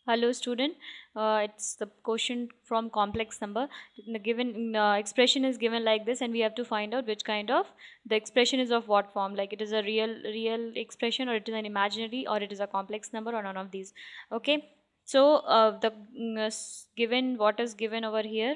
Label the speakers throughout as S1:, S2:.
S1: Hello student, it's the question from complex number. The given expression is given like this, and we have to find out which kind of the expression is of what form, like it is a real expression, or it is an imaginary, or it is a complex number, or none of these. Okay, so the given, what is given over here,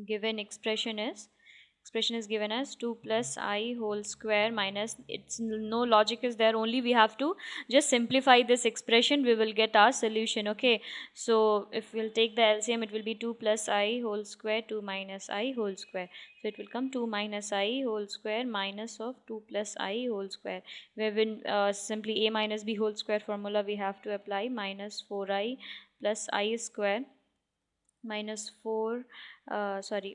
S1: given expression is given as 2 plus I whole square minus, it's no logic is there, only we have to just simplify this expression, we will get our solution. Okay, so if we'll take the LCM, it will be 2 plus I whole square, 2 minus I whole square, so it will come 2 minus I whole square minus of 2 plus I whole square, where when simply a minus b whole square formula we have to apply, minus 4I plus I square minus 4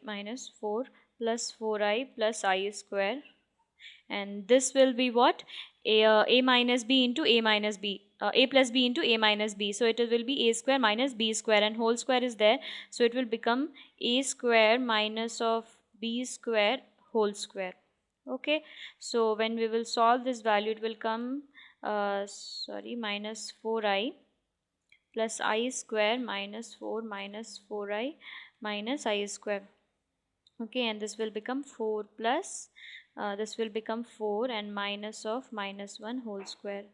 S1: minus 4 plus 4I plus I square, and this will be what, a minus b into a minus b, a plus b into a minus b, so it will be a square minus b square, and whole square is there, so it will become a square minus of b square whole square. Okay, so when we will solve this value, it will come minus 4I plus I square minus 4 minus 4I minus I square. Okay, and this will become 4 plus this will become 4 and minus of minus 1 whole square.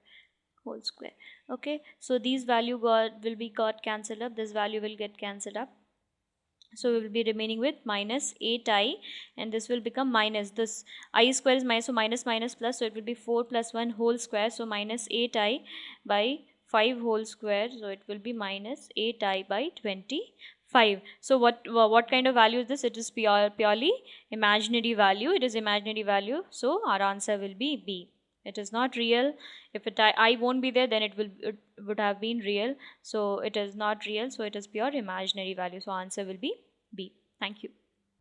S1: Okay, so these value got cancelled up, this value will get cancelled up, so we will be remaining with minus 8I, and this will become minus this I square is minus, so minus minus plus, so it will be 4 plus 1 whole square, so minus 8I by 5 whole square, so it will be minus 8I by 25. So what kind of value is this? It is purely imaginary value, it is imaginary value, so our answer will be B. It is not real. If I won't be there, then it would have been real, so it is not real, so it is pure imaginary value, so answer will be B. Thank you.